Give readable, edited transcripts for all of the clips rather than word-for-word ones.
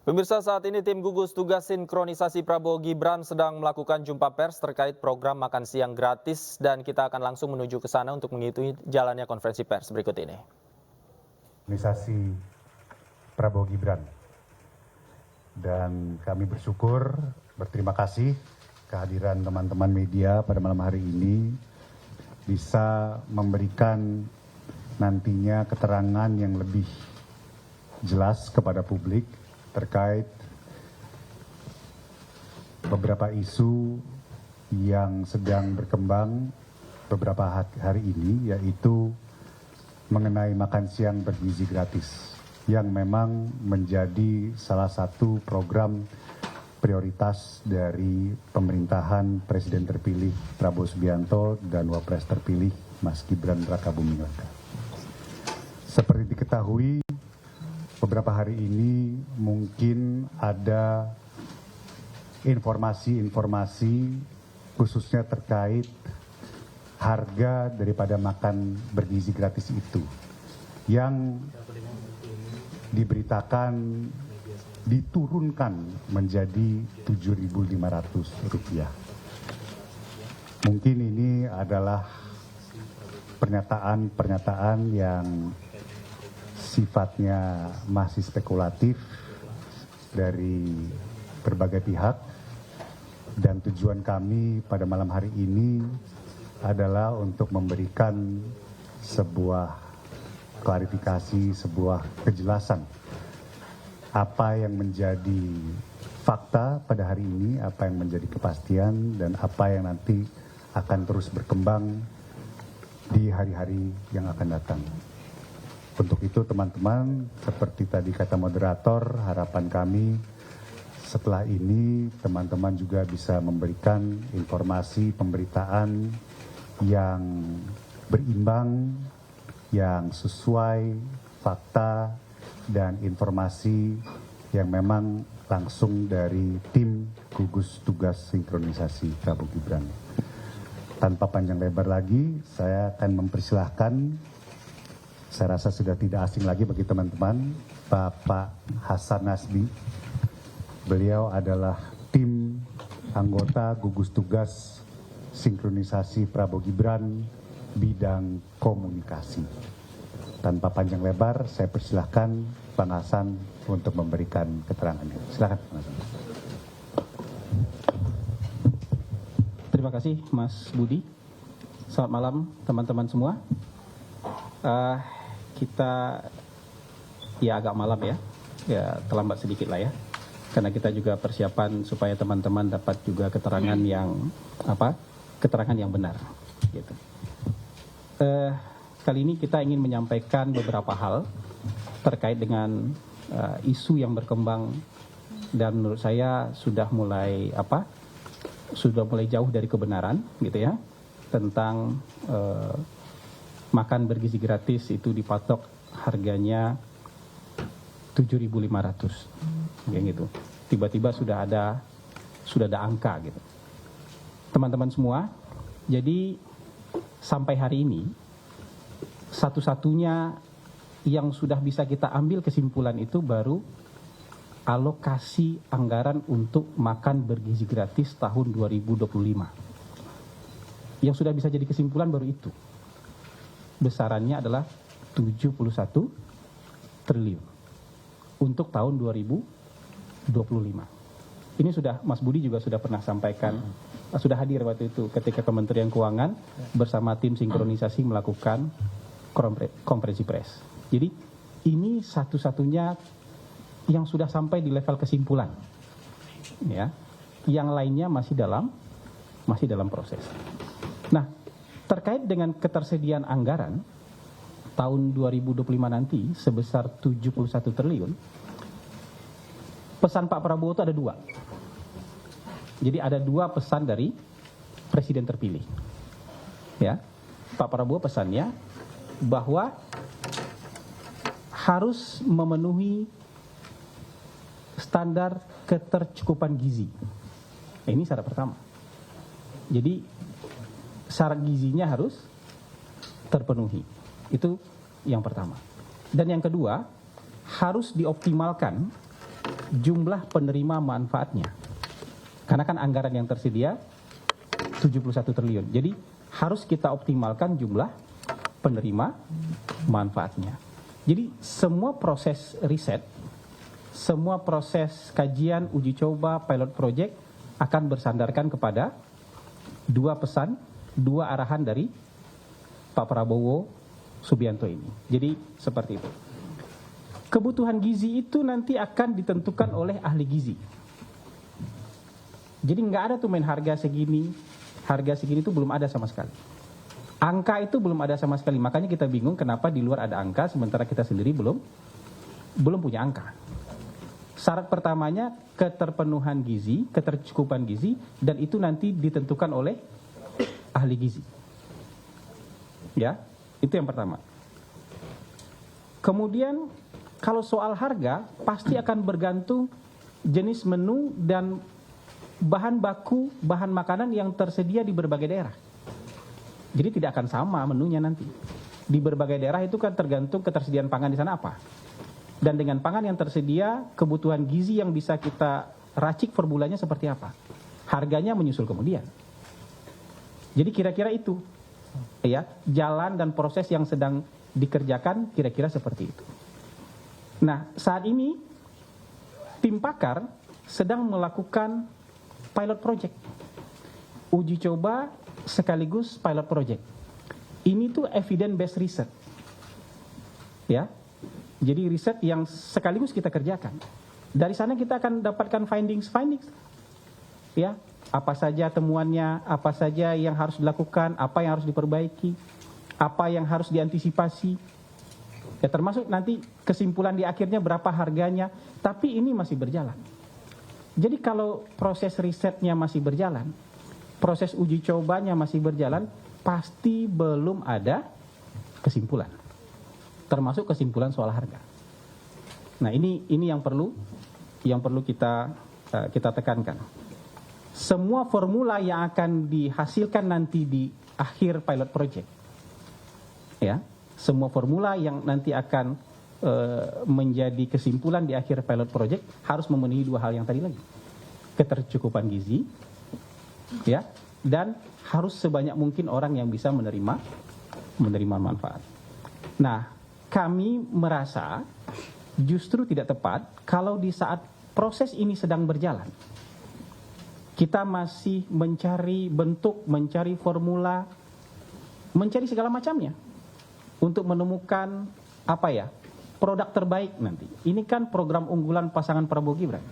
Pemirsa, saat ini tim gugus tugas sinkronisasi Prabowo Gibran sedang melakukan jumpa pers terkait program makan siang gratis dan kita akan langsung menuju ke sana untuk mengikuti jalannya konferensi pers berikut ini. Sinkronisasi Prabowo Gibran, dan kami berterima kasih kehadiran teman-teman media pada malam hari ini bisa memberikan nantinya keterangan yang lebih jelas kepada publik terkait beberapa isu yang sedang berkembang beberapa hari ini, yaitu mengenai makan siang bergizi gratis yang memang menjadi salah satu program prioritas dari pemerintahan Presiden terpilih Prabowo Subianto dan Wapres terpilih Mas Gibran Rakabuming Raka. Seperti diketahui, beberapa hari ini mungkin ada informasi-informasi khususnya terkait harga daripada makan bergizi gratis itu yang diberitakan diturunkan menjadi Rp7.500. Mungkin ini adalah pernyataan-pernyataan yang sifatnya masih spekulatif dari berbagai pihak, dan tujuan kami pada malam hari ini adalah untuk memberikan sebuah klarifikasi, sebuah kejelasan apa yang menjadi fakta pada hari ini, apa yang menjadi kepastian, dan apa yang nanti akan terus berkembang di hari-hari yang akan datang. Untuk itu teman-teman, seperti tadi kata moderator, harapan kami setelah ini teman-teman juga bisa memberikan informasi pemberitaan yang berimbang, yang sesuai fakta dan informasi yang memang langsung dari tim gugus tugas sinkronisasi Prabowo Gibran. Tanpa panjang lebar lagi, saya akan mempersilahkan, saya rasa sudah tidak asing lagi bagi teman-teman, Bapak Hasan Nasbi. Beliau adalah tim anggota gugus tugas sinkronisasi Prabowo Gibran bidang komunikasi. Tanpa panjang lebar, saya persilahkan Bang Hasan untuk memberikan keterangannya. Silakan, Bang Hasan. Terima kasih, Mas Budi. Selamat malam, teman-teman semua. Kita agak malam ya terlambat sedikit lah ya, karena kita juga persiapan supaya teman-teman dapat juga keterangan yang benar. Gitu. Kali ini kita ingin menyampaikan beberapa hal terkait dengan isu yang berkembang dan menurut saya sudah mulai jauh dari kebenaran, gitu ya, tentang makan bergizi gratis itu dipatok harganya 7.500, kayak gitu. Tiba-tiba sudah ada angka gitu. Teman-teman semua, jadi sampai hari ini satu-satunya yang sudah bisa kita ambil kesimpulan itu baru alokasi anggaran untuk makan bergizi gratis tahun 2025. Yang sudah bisa jadi kesimpulan baru itu. Besarannya adalah 71 triliun untuk tahun 2025. Ini sudah Mas Budi juga sudah pernah sampaikan, sudah hadir waktu itu ketika Kementerian Keuangan bersama tim sinkronisasi melakukan konferensi pers. Jadi ini satu-satunya yang sudah sampai di level kesimpulan, ya. Yang lainnya masih dalam proses. Nah, terkait dengan ketersediaan anggaran tahun 2025 nanti sebesar 71 triliun, pesan Pak Prabowo itu ada dua. Jadi ada dua pesan dari Presiden terpilih. Ya, Pak Prabowo pesannya bahwa harus memenuhi standar ketercukupan gizi. Ini syarat pertama. Jadi syarat gizinya harus terpenuhi. Itu yang pertama. Dan yang kedua, harus dioptimalkan jumlah penerima manfaatnya. Karena kan anggaran yang tersedia 71 triliun. Jadi harus kita optimalkan jumlah penerima manfaatnya. Jadi semua proses riset, semua proses kajian, uji coba, pilot project akan bersandarkan kepada dua pesan, dua arahan dari Pak Prabowo Subianto ini. Jadi seperti itu. Kebutuhan gizi itu nanti akan ditentukan oleh ahli gizi. Jadi nggak ada tuh main harga segini itu belum ada sama sekali. Angka itu belum ada sama sekali, makanya kita bingung kenapa di luar ada angka sementara kita sendiri belum punya angka. Syarat pertamanya keterpenuhan gizi, ketercukupan gizi, dan itu nanti ditentukan oleh ahli gizi. Ya, itu yang pertama. Kemudian kalau soal harga pasti akan bergantung jenis menu dan bahan baku, bahan makanan yang tersedia di berbagai daerah. Jadi tidak akan sama menunya nanti. Di berbagai daerah itu kan tergantung ketersediaan pangan di sana apa. Dan dengan pangan yang tersedia, kebutuhan gizi yang bisa kita racik per bulannya seperti apa. Harganya menyusul kemudian. Jadi kira-kira itu. Ya, jalan dan proses yang sedang dikerjakan kira-kira seperti itu. Nah, saat ini tim pakar sedang melakukan pilot project. Uji coba sekaligus pilot project. Ini tuh evidence based research. Ya. Jadi riset yang sekaligus kita kerjakan. Dari sana kita akan dapatkan findings. Ya, apa saja temuannya, apa saja yang harus dilakukan, apa yang harus diperbaiki, apa yang harus diantisipasi. Ya, termasuk nanti kesimpulan di akhirnya berapa harganya, tapi ini masih berjalan. Jadi kalau proses risetnya masih berjalan, proses uji cobanya masih berjalan, pasti belum ada kesimpulan. Termasuk kesimpulan soal harga. Nah, ini yang perlu kita tekankan. Semua formula yang akan dihasilkan nanti di akhir pilot project, ya, semua formula yang nanti akan menjadi kesimpulan di akhir pilot project harus memenuhi dua hal yang tadi lagi. Ketercukupan gizi, ya, dan harus sebanyak mungkin orang yang bisa menerima manfaat. Nah, kami merasa justru tidak tepat kalau di saat proses ini sedang berjalan, kita masih mencari bentuk, mencari formula, mencari segala macamnya untuk menemukan produk terbaik nanti. Ini kan program unggulan pasangan Prabowo Gibran.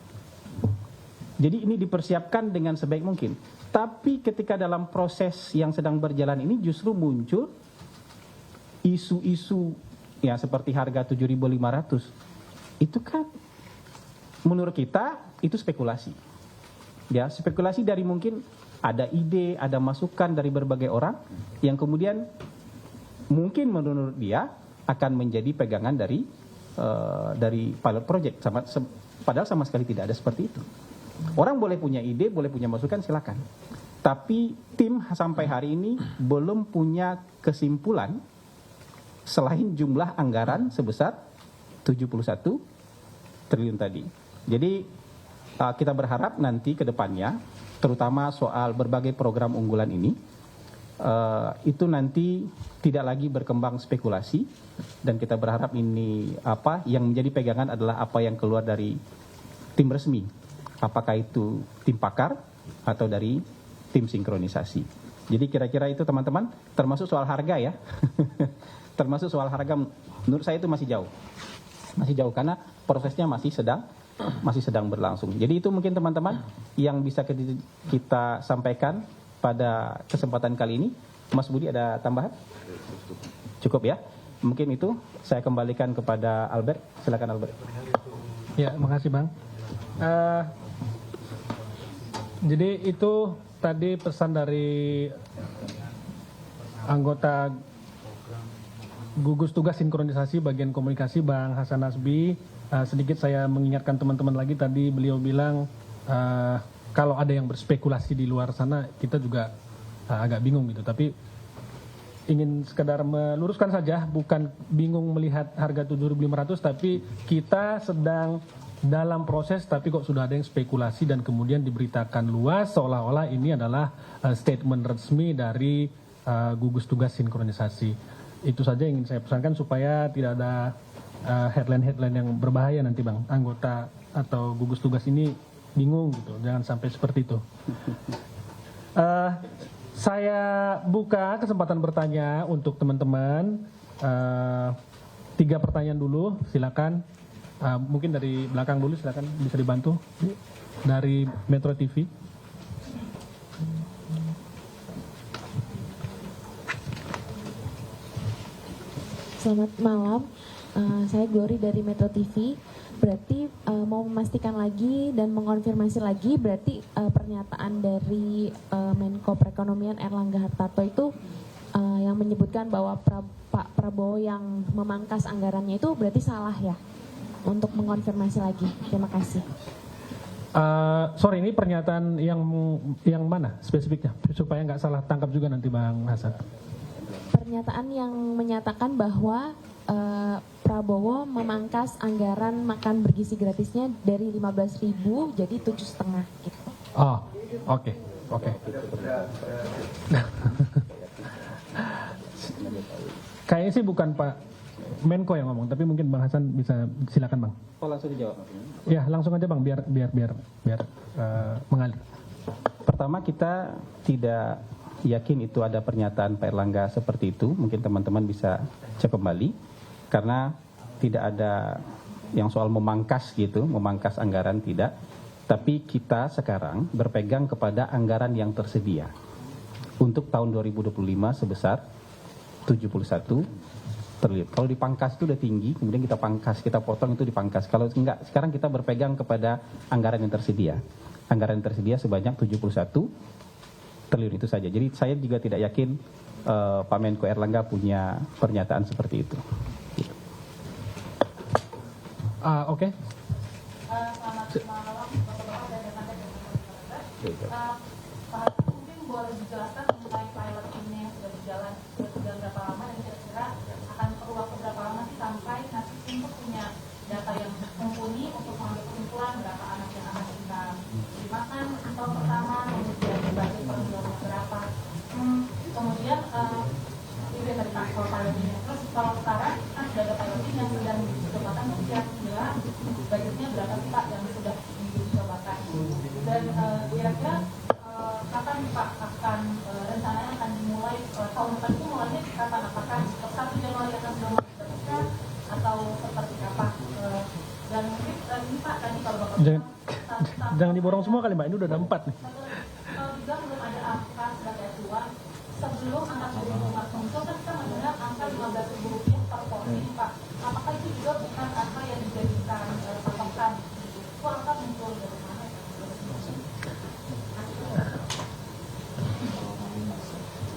Jadi ini dipersiapkan dengan sebaik mungkin. Tapi ketika dalam proses yang sedang berjalan ini justru muncul isu-isu ya seperti harga 7.500. Itu kan menurut kita itu spekulasi. Ya, spekulasi dari mungkin ada ide, ada masukan dari berbagai orang yang kemudian mungkin menurut dia akan menjadi pegangan dari pilot project. Padahal sama sekali tidak ada seperti itu. Orang boleh punya ide, boleh punya masukan, silakan. Tapi tim sampai hari ini belum punya kesimpulan selain jumlah anggaran sebesar 71 triliun tadi. Jadi kita berharap nanti ke depannya, terutama soal berbagai program unggulan ini, itu nanti tidak lagi berkembang spekulasi, dan kita berharap ini yang menjadi pegangan adalah apa yang keluar dari tim resmi, apakah itu tim pakar atau dari tim sinkronisasi. Jadi kira-kira itu teman-teman, termasuk soal harga ya. Termasuk soal harga menurut saya itu masih jauh karena prosesnya masih sedang berlangsung. Jadi itu mungkin teman-teman yang bisa kita sampaikan pada kesempatan kali ini. Mas Budi ada tambahan? Cukup ya. Mungkin itu saya kembalikan kepada Albert. Silakan Albert. Ya, makasih Bang. Jadi itu tadi pesan dari anggota gugus tugas sinkronisasi bagian komunikasi Bang Hasan Nasbi. Sedikit saya mengingatkan teman-teman lagi, tadi beliau bilang kalau ada yang berspekulasi di luar sana kita juga agak bingung gitu. Tapi ingin sekedar meluruskan saja, bukan bingung melihat harga 7.500, tapi kita sedang dalam proses tapi kok sudah ada yang spekulasi dan kemudian diberitakan luas seolah-olah ini adalah statement resmi dari gugus tugas sinkronisasi. Itu saja yang ingin saya pesankan supaya tidak ada headline-headline yang berbahaya nanti Bang. Anggota atau gugus tugas ini bingung gitu, jangan sampai seperti itu. Saya buka kesempatan bertanya untuk teman-teman. 3 pertanyaan dulu, silakan. Mungkin dari belakang dulu, silakan bisa dibantu dari Metro TV. Selamat malam, saya Glory dari Metro TV. Berarti mau memastikan lagi dan mengonfirmasi lagi, berarti pernyataan dari Menko Perekonomian Erlangga Hartarto itu yang menyebutkan bahwa Pak Prabowo yang memangkas anggarannya itu berarti salah ya? Untuk mengonfirmasi lagi, terima kasih. Sorry, ini pernyataan yang mana spesifiknya supaya nggak salah tangkap juga nanti Bang Hasan. Pernyataan yang menyatakan bahwa Prabowo memangkas anggaran makan bergizi gratisnya dari 15.000 jadi 7,5 gitu. Oh, oke. Kayaknya sih bukan Pak Menko yang ngomong, tapi mungkin Bang Hasan bisa, silakan Bang. Oh, langsung dijawab. Ya, langsung aja Bang, biar mengalir. Pertama, kita tidak yakin itu ada pernyataan Pak Erlangga seperti itu. Mungkin teman-teman bisa cek kembali, karena tidak ada yang soal memangkas gitu, memangkas anggaran tidak. Tapi kita sekarang berpegang kepada anggaran yang tersedia. Untuk tahun 2025 sebesar 71 triliun. Kalau dipangkas itu udah tinggi, kemudian kita pangkas, kita potong itu dipangkas. Kalau enggak, sekarang kita berpegang kepada anggaran yang tersedia. Anggaran yang tersedia sebanyak 71 triliun itu saja. Jadi saya juga tidak yakin Pak Menko Erlangga punya pernyataan seperti itu. Oke. Selamat malam, Bapak-Bapak dan rekan-rekan Pak, mungkin boleh dijelaskan mengenai pilot ini yang sudah berjalan sudah berapa lama dan kira-kira akan perlu waktu berapa lama sih sampai nanti untuk punya data yang mumpuni untuk mengambil kesimpulan berapa anak yang akan kita dimakan atau pertama, kemudian budget per bulannya berapa, kemudian itu yang tadi Pak kalau pilot ini. Terus kalau sekarang kan sudah ada pilot ini yang sedang dicobakan, kira-kira budgetnya berapa sih Pak yang sudah dicobakan, dan kira-kira kapan Pak akan rencananya akan dimulai tahun depan itu mulainya kapan, apakah 1 Januari akan sudah mulai atau seperti apa, dan mungkin ini Pak tadi kalau Bapak Jangan diborong semua kali Mbak, ini udah ada 4 nih. satu